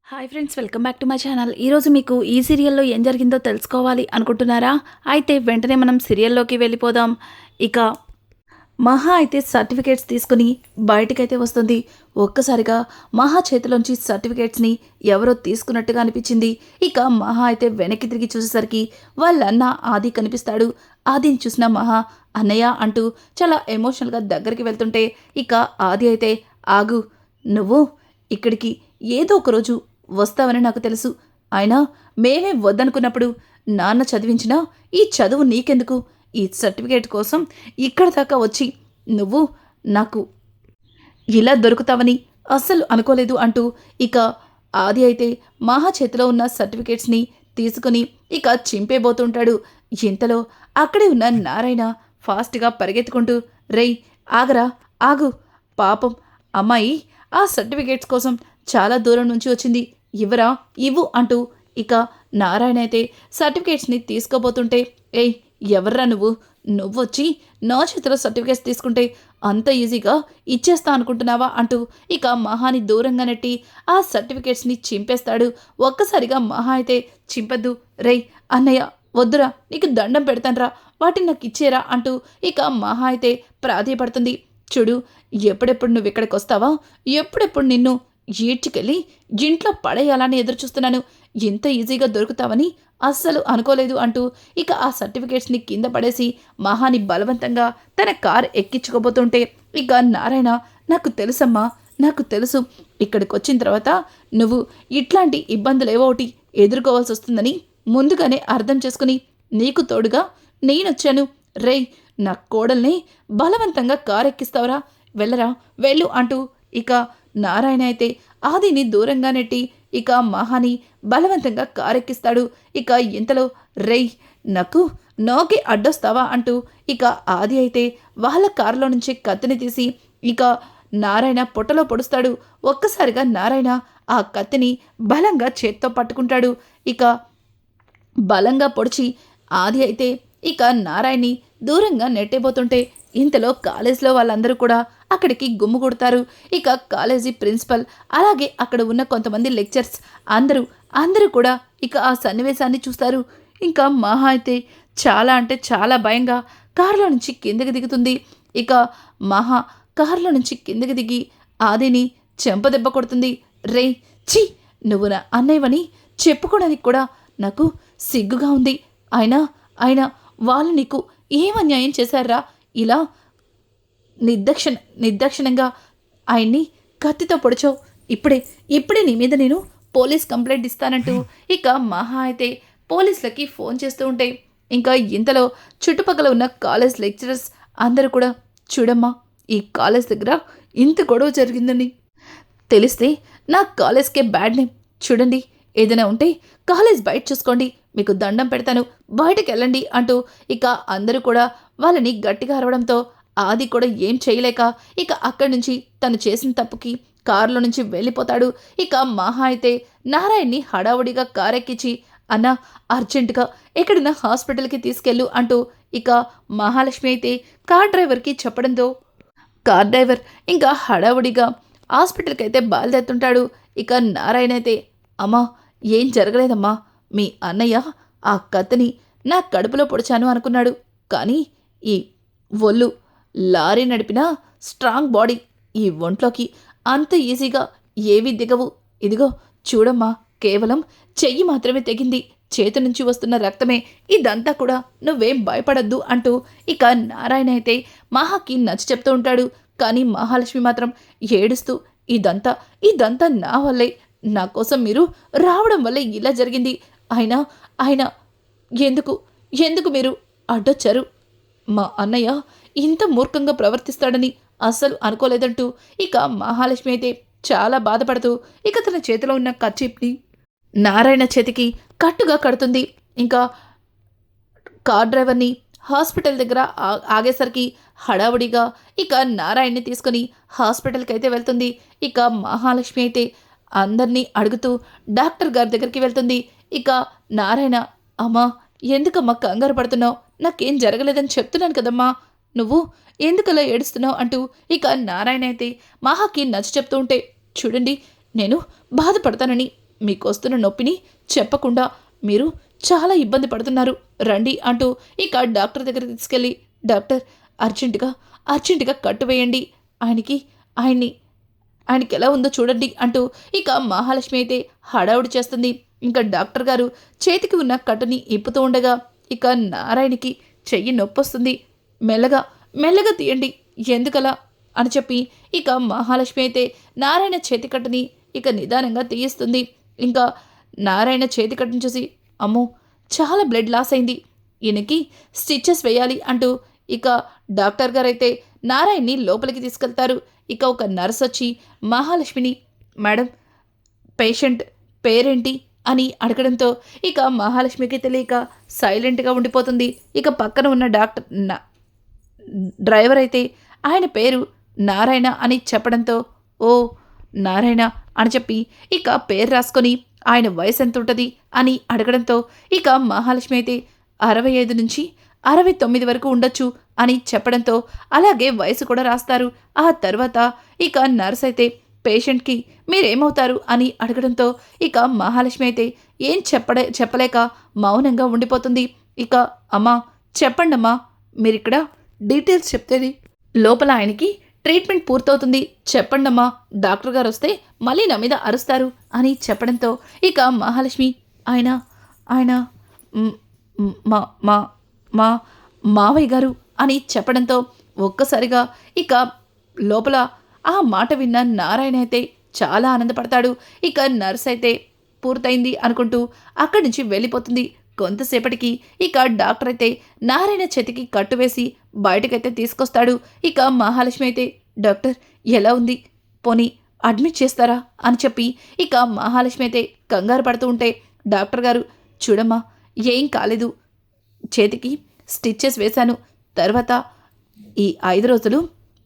Hi friends, welcome back to my channel. ఈరోజు మీకు ఈ సీరియల్లో ఏం జరిగిందో తెలుసుకోవాలి అనుకుంటున్నారా? అయితే వెంటనే మనం సీరియల్లోకి వెళ్ళిపోదాం. ఇక మహా అయితే సర్టిఫికేట్స్ తీసుకుని బయటకైతే వస్తుంది. ఒక్కసారిగా మహా చేతిలోంచి సర్టిఫికేట్స్ని ఎవరో తీసుకున్నట్టుగా అనిపించింది. ఇక మహా అయితే వెనక్కి తిరిగి చూసేసరికి వాళ్ళన్న ఆది కనిపిస్తాడు. ఆదిని చూసిన మహా అన్నయ్య అంటూ చాలా ఎమోషనల్గా దగ్గరికి వెళ్తుంటే ఇక ఆది అయితే ఆగు, నువ్వు ఇక్కడికి ఏదో ఒక రోజు వస్తావని నాకు తెలుసు. అయినా మేమే వద్దనుకున్నప్పుడు నాన్న చదివించినా ఈ చదువు నీకెందుకు? ఈ సర్టిఫికేట్ కోసం ఇక్కడ దాకా వచ్చి నువ్వు నాకు ఇలా దొరుకుతావని అస్సలు అనుకోలేదు అంటూ ఇక ఆది అయితే మహా చేతిలో ఉన్న సర్టిఫికేట్స్ని తీసుకుని ఇక చింపేబోతుంటాడు. ఇంతలో అక్కడే ఉన్న నారాయణ ఫాస్ట్గా పరిగెత్తుకుంటూ రేయ్ ఆగరా, ఆగు, పాపం అమ్మాయి ఆ సర్టిఫికేట్స్ కోసం చాలా దూరం నుంచి వచ్చింది, ఇవ్వరా, ఇవ్వు అంటూ ఇక నారాయణ అయితే సర్టిఫికేట్స్ని తీసుకోబోతుంటే ఏయ్ ఎవర్రా నువ్వొచ్చి నా చేతిలో సర్టిఫికేట్స్ తీసుకుంటే అంత ఈజీగా ఇచ్చేస్తా అనుకుంటున్నావా అంటూ ఇక మహాని దూరంగా నెట్టి ఆ సర్టిఫికేట్స్ని చింపేస్తాడు. ఒక్కసారిగా మహా అయితే చింపద్దు, రేయ్ అన్నయ్య వద్దురా, నీకు దండం పెడతాన్రా, వాటిని నాకు ఇచ్చేరా అంటూ ఇక మహా అయితే ప్రాధేయపడుతుంది. చూడు, ఎప్పుడెప్పుడు నువ్వు ఇక్కడికి వస్తావా, ఎప్పుడెప్పుడు నిన్ను ఈడ్చికెళ్ళి ఇంట్లో పడేయాలని ఎదురుచూస్తున్నాను, ఇంత ఈజీగా దొరుకుతావని అస్సలు అనుకోలేదు అంటూ ఇక ఆ సర్టిఫికేట్స్ని కింద పడేసి మహాని బలవంతంగా తన కారు ఎక్కించుకోబోతుంటే ఇక నారాయణ నాకు తెలుసమ్మా, నాకు తెలుసు, ఇక్కడికి వచ్చిన తర్వాత నువ్వు ఇట్లాంటి ఇబ్బందులు ఏవో ఒకటి ఎదుర్కోవాల్సి వస్తుందని ముందుగానే అర్థం చేసుకుని నీకు తోడుగా నేనొచ్చాను. రేయ్ నా కోడల్ని బలవంతంగా కారు ఎక్కిస్తావరా, వెళ్ళరా, వెళ్ళు అంటూ ఇక నారాయణ అయితే ఆదిని దూరంగా నెట్టి ఇక మహాని బలవంతంగా కారెక్కిస్తాడు. ఇక ఇంతలో రేయ్ నాకే అడ్డొస్తావా అంటూ ఇక ఆది అయితే వాళ్ళ కారులో నుంచి కత్తిని తీసి ఇక నారాయణ పొట్టలో పొడుస్తాడు. ఒక్కసారిగా నారాయణ ఆ కత్తిని బలంగా చేత్తో పట్టుకుంటాడు. ఇక బలంగా పొడిచి ఆది అయితే ఇక నారాయణని దూరంగా నెట్టేబోతుంటే ఇంతలో కాలేజ్లో వాళ్ళందరూ కూడా అక్కడికి గుమ్ము కొడతారు. ఇక కాలేజీ ప్రిన్సిపల్ అలాగే అక్కడ ఉన్న కొంతమంది లెక్చర్స్ అందరూ కూడా ఇక ఆ సన్నివేశాన్ని చూస్తారు. ఇంకా మహా అయితే చాలా అంటే చాలా భయంగా కారులో నుంచి కిందకి దిగుతుంది. ఇక మహా కారులో నుంచి కిందకి దిగి ఆదిని చెంపదెబ్బ కొడుతుంది. రే ఛీ, నువ్వు నా అన్నయ్యవని చెప్పుకోవడానికి కూడా నాకు సిగ్గుగా ఉంది. అయినా వాళ్ళు నీకు ఏం అన్యాయం చేశారా, ఇలా నిర్దాక్షిణ్యంగా ఆయన్ని కత్తితో పొడిచావు, ఇప్పుడే నీ మీద నేను పోలీస్ కంప్లైంట్ ఇస్తానంటూ ఇక మహా అయితే పోలీసులకి ఫోన్ చేస్తూ ఉంటే ఇంకా ఇంతలో చుట్టుపక్కల ఉన్న కాలేజ్ లెక్చరర్స్ అందరూ కూడా చూడమ్మా, ఈ కాలేజ్ దగ్గర ఇంత గొడవ జరిగిందని తెలిస్తే నా కాలేజ్కే బ్యాడ్ నేమ్, చూడండి ఏదైనా ఉంటే కాలేజ్ బయట చూసుకోండి, మీకు దండం పెడతాను, బయటకు వెళ్ళండి అంటూ ఇక అందరూ కూడా వాళ్ళని గట్టిగా అరవడంతో ఆది కూడా ఏం చేయలేక ఇక అక్కడి నుంచి తను చేసిన తప్పుకి కారులో నుంచి వెళ్ళిపోతాడు. ఇక మహా అయితే నారాయణ్ని హడావుడిగా కారెక్కించి అన్నా అర్జెంటుగా ఎక్కడైనా హాస్పిటల్కి తీసుకెళ్ళు అంటూ ఇక మహాలక్ష్మి అయితే కార్ డ్రైవర్కి చెప్పడంతో కార్ డ్రైవర్ ఇంకా హడావుడిగా హాస్పిటల్కి అయితే బయలుదేరుతుంటాడు. ఇక నారాయణ అయితే అమ్మా ఏం జరగలేదమ్మా, మీ అన్నయ్య ఆ కత్తిని నా కడుపులో పొడిచాను అనుకున్నాడు, కానీ ఈ ఒళ్ళు లారీ నడిపిన స్ట్రాంగ్ బాడీ, ఈ ఒంట్లోకి అంత ఈజీగా ఏవీ దిగవు, ఇదిగో చూడమ్మా, కేవలం చెయ్యి మాత్రమే తెగింది, చేతి నుంచి వస్తున్న రక్తమే ఇదంతా కూడా, నువ్వేం భయపడద్దు అంటూ ఇక నారాయణ అయితే మహాకి నచ్చ చెప్తూ ఉంటాడు. కానీ మహాలక్ష్మి మాత్రం ఏడుస్తూ ఇదంతా నా వల్లే, నా కోసం మీరు రావడం వల్లే ఇలా జరిగింది, అయినా ఎందుకు మీరు అడ్డొచ్చారు, మా అన్నయ్య ఇంత మూర్ఖంగా ప్రవర్తిస్తాడని అస్సలు అనుకోలేదంటూ ఇక మహాలక్ష్మి అయితే చాలా బాధపడుతూ ఇక తన చేతిలో ఉన్న కర్చీప్ని నారాయణ చేతికి కట్టుగా కడుతుంది. ఇంకా కార్ డ్రైవర్ని హాస్పిటల్ దగ్గర ఆగేసరికి హడావుడిగా ఇక నారాయణని తీసుకుని హాస్పిటల్కి అయితే వెళ్తుంది. ఇక మహాలక్ష్మి అయితే అందరినీ అడుగుతూ డాక్టర్ గారి దగ్గరికి వెళ్తుంది. ఇక నారాయణ అమ్మా ఎందుకమ్మా కంగారు పడుతున్నావు, నాకేం జరగలేదని చెప్తున్నాను కదమ్మా, నువ్వు ఎందుకలా ఏడుస్తున్నావు అంటూ ఇక నారాయణ అయితే మహాకి నచ్చ చెప్తూ ఉంటే చూడండి, నేను బాధపడతానని మీకొస్తున్న నొప్పిని చెప్పకుండా మీరు చాలా ఇబ్బంది పడుతున్నారు, రండి అంటూ ఇక డాక్టర్ దగ్గర తీసుకెళ్ళి, డాక్టర్ అర్జెంటుగా కట్టు వేయండి, ఆయన్ని ఆయనకి ఎలా ఉందో చూడండి అంటూ ఇక మహాలక్ష్మి అయితే హడావుడి చేస్తుంది. ఇంకా డాక్టర్ గారు చేతికి ఉన్న కట్టుని ఇప్పుతూ ఉండగా ఇక నారాయణకి చెయ్యి నొప్పొస్తుంది. మెల్లగా తీయండి, ఎందుకలా అని చెప్పి ఇక మహాలక్ష్మి అయితే నారాయణ చేతి కట్టుని ఇక నిదానంగా తీయిస్తుంది. ఇంకా నారాయణ చేతి కట్టుని చూసి, అమ్మో చాలా బ్లడ్ లాస్ అయింది, ఈయనకి స్టిచ్చెస్ వేయాలి అంటూ ఇక డాక్టర్ గారైతే నారాయణ్ని లోపలికి తీసుకెళ్తారు. ఇక ఒక నర్స్ వచ్చి మహాలక్ష్మిని, మేడం పేషెంట్ పేరేంటి అని అడగడంతో ఇక మహాలక్ష్మికి తెలియక సైలెంట్గా ఉండిపోతుంది. ఇక పక్కన ఉన్న డ్రైవర్ అయితే ఆయన పేరు నారాయణ అని చెప్పడంతో, ఓ నారాయణ అని చెప్పి ఇక పేరు రాసుకొని ఆయన వయసు ఎంత ఉంటుంది అని అడగడంతో ఇక మహాలక్ష్మి అయితే 65 నుంచి 69 వరకు ఉండొచ్చు అని చెప్పడంతో అలాగే వయసు కూడా రాస్తారు. ఆ తర్వాత ఇక నర్స్ అయితే పేషెంట్కి మీరేమవుతారు అని అడగడంతో ఇక మహాలక్ష్మి అయితే ఏం చెప్పలేక మౌనంగా ఉండిపోతుంది. ఇక అమ్మా చెప్పండమ్మా, మీరిక్కడ డీటెయిల్స్ చెప్తేది లోపల ఆయనకి ట్రీట్మెంట్ పూర్తవుతుంది, చెప్పండమ్మా, డాక్టర్ గారు వస్తే మళ్ళీ నా మీద అరుస్తారు అని చెప్పడంతో ఇక మహాలక్ష్మి ఆయన మా మా మా మావయ్య గారు అని చెప్పడంతో ఒక్కసారిగా ఇక లోపల ఆ మాట విన్న నారాయణ అయితే చాలా ఆనందపడతాడు. ఇక నర్స్ అయితే పూర్తయింది అనుకుంటూ అక్కడి నుంచి వెళ్ళిపోతుంది. కొంతసేపటికి ఇక డాక్టర్ అయితే నారాయణ చేతికి కట్టువేసి బయటకైతే తీసుకొస్తాడు. ఇక మహాలక్ష్మి అయితే, డాక్టర్ ఎలా ఉంది, పోనీ అడ్మిట్ చేస్తారా అని చెప్పి ఇక మహాలక్ష్మి అయితే కంగారు పడుతూ ఉంటే డాక్టర్ గారు, చూడమ్మా ఏం కాలేదు, చేతికి స్టిచ్చెస్ వేశాను, తర్వాత ఈ 5 రోజులు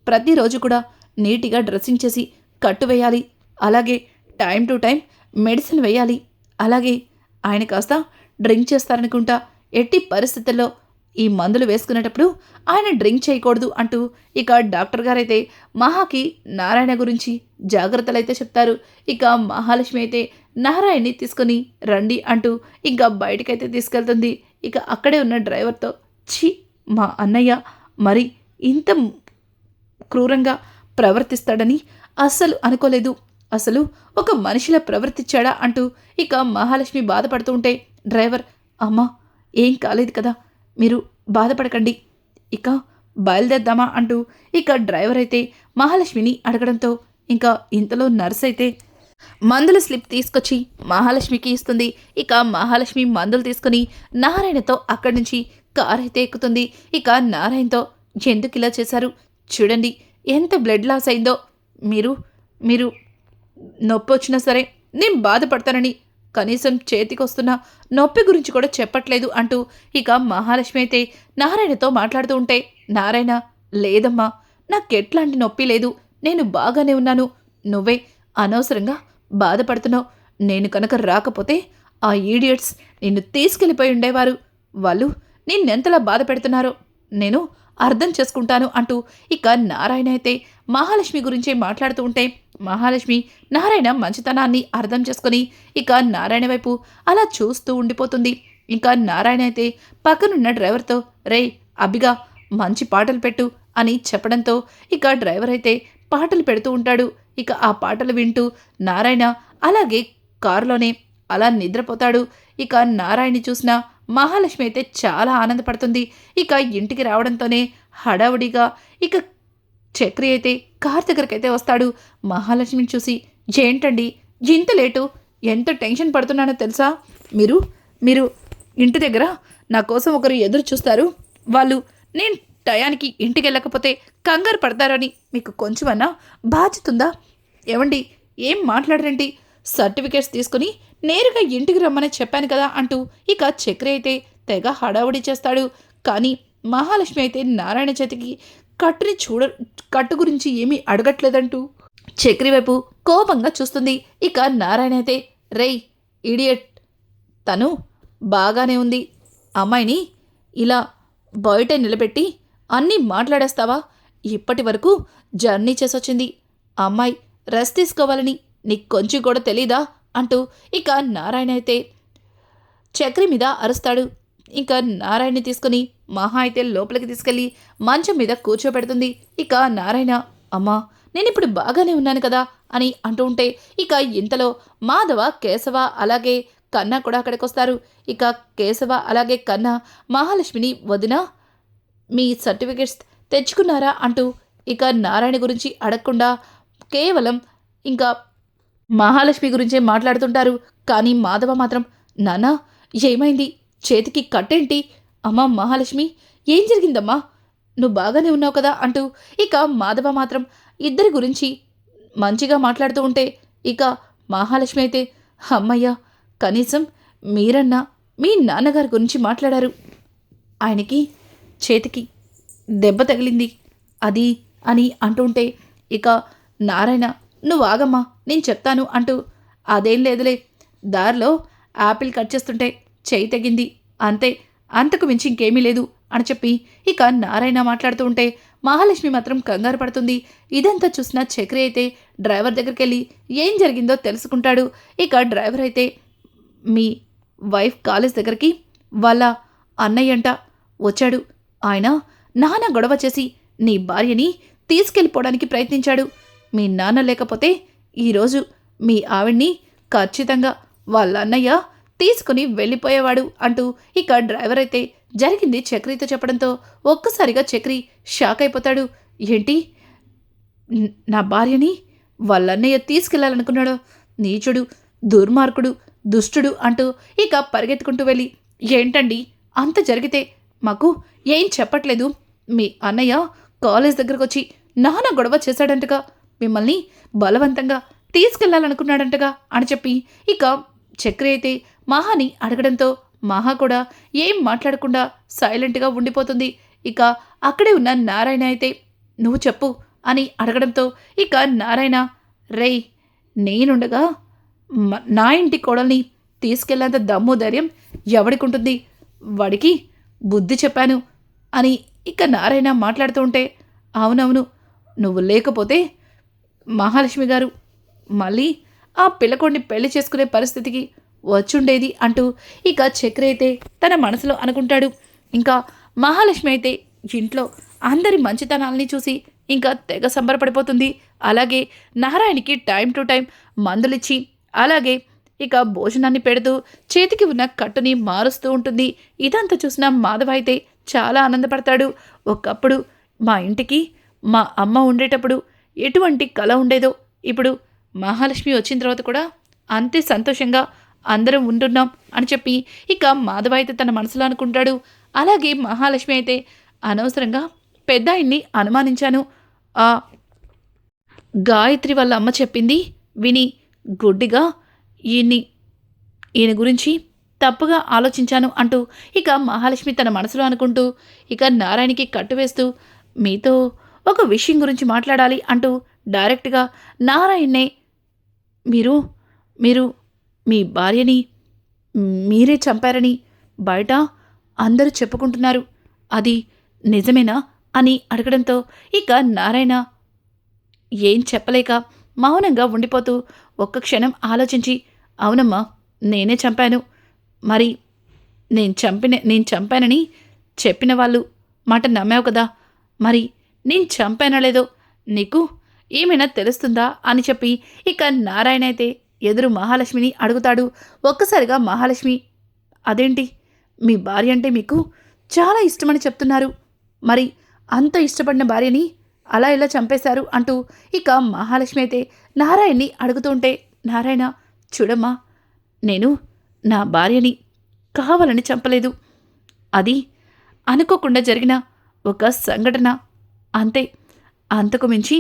ప్రతిరోజు కూడా నీట్గా డ్రెస్సింగ్ చేసి కట్టు వేయాలి, అలాగే టైం టు టైం మెడిసిన్ వేయాలి, అలాగే ఆయన కాస్త డ్రింక్ చేస్తారనుకుంటా, ఎట్టి పరిస్థితుల్లో ఈ మందులు వేసుకునేటప్పుడు ఆయన డ్రింక్ చేయకూడదు అంటూ ఇక డాక్టర్ గారైతే మహాకి నారాయణ గురించి జాగ్రత్తలైతే చెప్తారు. ఇక మహాలక్ష్మి అయితే నారాయణ్ని తీసుకుని రండి అంటూ ఇంకా బయటకైతే తీసుకెళ్తుంది. ఇక అక్కడే ఉన్న డ్రైవర్తో, ఛీ మా అన్నయ్య మరి ఇంత క్రూరంగా ప్రవర్తిస్తాడని అస్సలు అనుకోలేదు, అసలు ఒక మనిషిలా ప్రవర్తించాడా అంటూ ఇక మహాలక్ష్మి బాధపడుతూ ఉంటే డ్రైవర్, అమ్మా ఏం కాలేదు కదా, మీరు బాధపడకండి, ఇక బయలుదేద్దామా అంటూ ఇక డ్రైవర్ అయితే మహాలక్ష్మిని అడగడంతో ఇంకా ఇంతలో నర్స్ అయితే మందుల స్లిప్ తీసుకొచ్చి మహాలక్ష్మికి ఇస్తుంది. ఇక మహాలక్ష్మి మందులు తీసుకుని నారాయణతో అక్కడి నుంచి కారు అయితే ఎక్కుతుంది. ఇక నారాయణతో, ఎందుకు ఇలా చేశారు, చూడండి ఎంత బ్లడ్ లాస్ అయిందో, మీరు నొప్పి వచ్చినా సరే నేను బాధపడతానని కనీసం చేతికొస్తున్న నొప్పి గురించి కూడా చెప్పట్లేదు అంటూ ఇక మహాలక్ష్మి అయితే నారాయణతో మాట్లాడుతూ ఉంటే నారాయణ, లేదమ్మా నాకెట్లాంటి నొప్పి లేదు, నేను బాగానే ఉన్నాను, నువ్వే అనవసరంగా బాధపడుతున్నావు, నేను కనుక రాకపోతే ఆ ఈడియట్స్ నిన్ను తీసుకెళ్ళిపోయి ఉండేవారు, వాళ్ళు నిన్నెంతలా బాధ పెడుతున్నారో నేను అర్థం చేసుకుంటాను అంటూ ఇక నారాయణ అయితే మహాలక్ష్మి గురించే మాట్లాడుతూ ఉంటే మహాలక్ష్మి నారాయణ మంచితనాన్ని అర్థం చేసుకుని ఇక నారాయణ వైపు అలా చూస్తూ ఉండిపోతుంది. ఇంకా నారాయణ అయితే పక్కనున్న డ్రైవర్తో, రే అబ్బిగా మంచి పాటలు పెట్టు అని చెప్పడంతో ఇక డ్రైవర్ అయితే పాటలు పెడుతూ ఉంటాడు. ఇక ఆ పాటలు వింటూ నారాయణ అలాగే కారులోనే అలా నిద్రపోతాడు. ఇక నారాయణని చూసిన మహాలక్ష్మి అయితే చాలా ఆనందపడుతుంది. ఇక ఇంటికి రావడంతోనే హడావుడిగా ఇక చక్రి అయితే కార్ దగ్గరకైతే వస్తాడు. మహాలక్ష్మిని చూసి, ఏంటండి ఇంత లేటు, ఎంత టెన్షన్ పడుతున్నానో తెలుసా, మీరు ఇంటి దగ్గర నా కోసం ఒకరు ఎదురు చూస్తారు, వాళ్ళు నేను టయానికి ఇంటికి వెళ్ళకపోతే కంగారు పడతారని మీకు కొంచెమన్నా బాధ్యతుందా, ఏమండి ఏం మాట్లాడరండి, సర్టిఫికేట్స్ తీసుకుని నేరుగా ఇంటికి రమ్మని చెప్పాను కదా అంటూ ఇక చక్రి అయితే తెగ హడావుడి చేస్తాడు. కానీ మహాలక్ష్మి అయితే నారాయణ చేతికి కట్టు గురించి ఏమీ అడగట్లేదంటూ చక్రి వైపు కోపంగా చూస్తుంది. ఇక నారాయణ అయితే, రేయ్ ఇడియట్, తను బాగానే ఉంది, అమ్మాయిని ఇలా బయట నిలబెట్టి అన్నీ మాట్లాడేస్తావా, ఇప్పటి వరకు జర్నీ చేసొచ్చింది, అమ్మాయి రెస్ట్ తీసుకోవాలని నీకు కొంచెం కూడా తెలీదా అంటూ ఇక నారాయణ అయితే చక్రి మీద అరుస్తాడు. ఇంకా నారాయణని తీసుకుని మహా అయితే లోపలికి తీసుకెళ్లి మంచం మీద కూర్చోబెడుతుంది. ఇక నారాయణ, అమ్మా నేనిప్పుడు బాగానే ఉన్నాను కదా అని అంటూ ఉంటే ఇక ఇంతలో మాధవ, కేశవ అలాగే కన్నా కూడా అక్కడికొస్తారు. ఇక కేశవ అలాగే కన్నా మహాలక్ష్మిని, వదినా మీ సర్టిఫికెట్స్ తెచ్చుకున్నారా అంటూ ఇక నారాయణ గురించి అడగకుండా కేవలం ఇంకా మహాలక్ష్మి గురించే మాట్లాడుతుంటారు. కానీ మాధవ మాత్రం, నాన్నా ఏమైంది, చేతికి కట్టేంటి, అమ్మా మహాలక్ష్మి ఏం జరిగిందమ్మా, నువ్వు బాగానే ఉన్నావు కదా అంటూ ఇక మాధవ మాత్రం ఇద్దరి గురించి మంచిగా మాట్లాడుతూ ఉంటే ఇక మహాలక్ష్మి అయితే, అమ్మయ్య కనీసం మీరన్నా మీ నాన్నగారి గురించి మాట్లాడారు, ఆయనకి చేతికి దెబ్బ తగిలింది అది అని అంటుంటే ఇక నారాయణ, నువ్వు ఆగమ్మా నేను చెప్తాను అంటూ, అదేం లేదులే, దారిలో యాపిల్ కట్ చేస్తుంటే చేయి తెగింది అంతే, అంతకు మించి ఇంకేమీ లేదు అని చెప్పి ఇక నారాయణ మాట్లాడుతూ ఉంటే మహాలక్ష్మి మాత్రం కంగారు పడుతుంది. ఇదంతా చూసిన చక్రి అయితే డ్రైవర్ దగ్గరికి వెళ్ళి ఏం జరిగిందో తెలుసుకుంటాడు. ఇక డ్రైవర్ అయితే, మీ వైఫ్ కాలేజ్ దగ్గరికి వాళ్ళ అన్నయ్యంట వచ్చాడు, ఆయన నాన్న గొడవ చేసి నీ భార్యని తీసుకెళ్ళిపోవడానికి ప్రయత్నించాడు, మీ నాన్న లేకపోతే ఈరోజు మీ ఆవిడ్ని ఖచ్చితంగా వాళ్ళ అన్నయ్య తీసుకుని వెళ్ళిపోయేవాడు అంటూ ఇక డ్రైవర్ అయితే జరిగింది చక్రితో చెప్పడంతో ఒక్కసారిగా చక్రి షాక్ అయిపోతాడు. ఏంటి, నా భార్యని వాళ్ళ అన్నయ్య తీసుకెళ్లాలనుకున్నాడు, నీచుడు, దుర్మార్గుడు, దుష్టుడు అంటూ ఇక పరిగెత్తుకుంటూ వెళ్ళి, ఏంటండి అంత జరిగితే మాకు ఏం చెప్పట్లేదు, మీ అన్నయ్య కాలేజ్ దగ్గరకు వచ్చి నాన్న గొడవ చేశాడంటగా, మిమ్మల్ని బలవంతంగా తీసుకెళ్లాలనుకున్నాడంటగా అని చెప్పి ఇక చక్రి అయితే మహాని అడగడంతో మహా కూడా ఏం మాట్లాడకుండా సైలెంట్గా ఉండిపోతుంది. ఇక అక్కడే ఉన్న నారాయణ అయితే, నువ్వు చెప్పు అని అడగడంతో ఇక నారాయణ, రేయ్ నేనుండగా నా ఇంటి కోడల్ని తీసుకెళ్లేంత దమ్ము ధైర్యం ఎవడికుంటుంది, వాడికి బుద్ధి చెప్పాను అని ఇక నారాయణ మాట్లాడుతూ ఉంటే, అవునవును నువ్వు లేకపోతే మహాలక్ష్మి గారు మళ్ళీ ఆ పిల్లకొండి పెళ్లి చేసుకునే పరిస్థితికి వచ్చుండేది అంటూ ఇక చక్రి అయితే తన మనసులో అనుకుంటాడు. ఇంకా మహాలక్ష్మి అయితే ఇంట్లో అందరి మంచితనాలని చూసి ఇంకా తెగ సంబరపడిపోతుంది. అలాగే నారాయణకి టైం టు టైం మందులిచ్చి అలాగే ఇక భోజనాన్ని పెడుతూ చేతికి ఉన్న కట్టుని మారుస్తూ ఉంటుంది. ఇదంతా చూసిన మాధవ అయితే చాలా ఆనందపడతాడు. ఒకప్పుడు మా ఇంటికి మా అమ్మ ఉండేటప్పుడు ఎటువంటి కళ ఉండేదో ఇప్పుడు మహాలక్ష్మి వచ్చిన తర్వాత కూడా అంతే సంతోషంగా అందరం ఉంటున్నాం అని చెప్పి ఇక మాధవ అయితే తన మనసులో అనుకుంటాడు. అలాగే మహాలక్ష్మి అయితే, అనవసరంగా పెద్ద ఆయన్ని అనుమానించాను, ఆ గాయత్రి వాళ్ళ అమ్మ చెప్పింది విని గుడ్డిగా ఈయన గురించి తప్పుగా ఆలోచించాను అంటూ ఇక మహాలక్ష్మి తన మనసులో అనుకుంటూ ఇక నారాయణకి కట్టువేస్తూ, మీతో ఒక విషయం గురించి మాట్లాడాలి అంటూ డైరెక్ట్గా నారాయణ్నే, మీరు మీరు మీ భార్యని మీరే చంపారని బయట అందరూ చెప్పుకుంటున్నారు, అది నిజమేనా అని అడగడంతో ఇక నారాయణ ఏం చెప్పలేక మౌనంగా ఉండిపోతూ ఒక్క క్షణం ఆలోచించి, అవునమ్మా నేనే చంపాను, మరి నేను చంపానని చెప్పిన వాళ్ళు మాట నమ్మావు కదా, మరి నేను చంపానో లేదో నీకు ఏమైనా తెలుస్తుందా అని చెప్పి ఇక నారాయణ అయితే ఎదురు మహాలక్ష్మిని అడుగుతాడు. ఒక్కసారిగా మహాలక్ష్మి, అదేంటి మీ భార్య అంటే మీకు చాలా ఇష్టమని చెప్తున్నారు, మరి అంత ఇష్టపడిన భార్యని అలా ఇలా చంపేశారు అంటూ ఇక మహాలక్ష్మి అయితే నారాయణ్ని అడుగుతుంటే, నారాయణ చూడమ్మా, నేను నా భార్యని కావాలని చంపలేదు, అది అనుకోకుండా జరిగిన ఒక సంఘటన అంతే, అంతకు మించి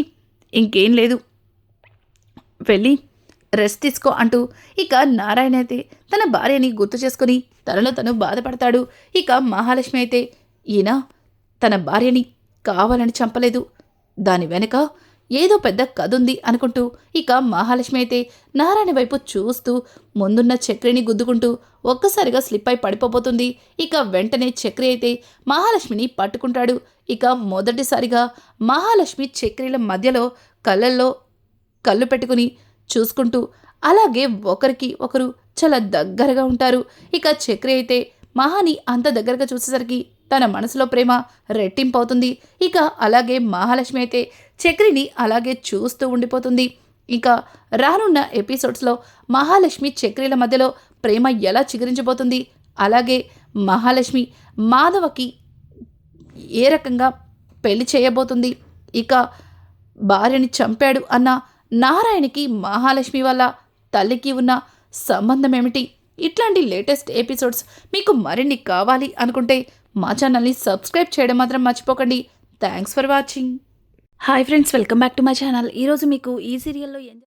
ఇంకేం లేదు, వెళ్ళి రెస్ట్ తీసుకో అంటూ ఇక నారాయణ అయితే తన భార్యని గుర్తు చేసుకుని తనలో తను బాధపడతాడు. ఇక మహాలక్ష్మి అయితే, ఈయన తన భార్యని కావాలని చంపలేదు, దాని వెనక ఏదో పెద్ద కథ ఉంది అనుకుంటూ ఇక మహాలక్ష్మి అయితే నారాయణ వైపు చూస్తూ ముందున్న చక్రిని గుద్దుకుంటూ ఒక్కసారిగా స్లిప్ అయి పడిపోబోతుంది. ఇక వెంటనే చక్రి అయితే మహాలక్ష్మిని పట్టుకుంటాడు. ఇక మొదటిసారిగా మహాలక్ష్మి చక్రీల మధ్యలో కళ్ళల్లో కళ్ళు పెట్టుకుని చూసుకుంటూ అలాగే ఒకరికి ఒకరు చాలా దగ్గరగా ఉంటారు. ఇక చక్రి అయితే మహాని అంత దగ్గరగా చూసేసరికి తన మనసులో ప్రేమ రెట్టింపు అవుతుంది. ఇక అలాగే మహాలక్ష్మి అయితే చక్రిని అలాగే చూస్తూ ఉండిపోతుంది. ఇక రానున్న ఎపిసోడ్స్లో మహాలక్ష్మి చక్రిల మధ్యలో ప్రేమ ఎలా చిగురించబోతుంది, అలాగే మహాలక్ష్మి మాధవకి ఏ రకంగా పెళ్లి చేయబోతుంది, ఇక భార్యని చంపాడు అన్న నారాయణకి మహాలక్ష్మి వల్ల తల్లికి ఉన్న సంబంధం ఏమిటి, ఇట్లాంటి లేటెస్ట్ ఎపిసోడ్స్ మీకు మరిన్ని కావాలి అనుకుంటే మా ఛానల్ని సబ్స్క్రైబ్ చేయడం మాత్రం మర్చిపోకండి. Thanks for watching. Hi friends, welcome back to my channel. ఈరోజు మీకు ఈ సీరియల్లో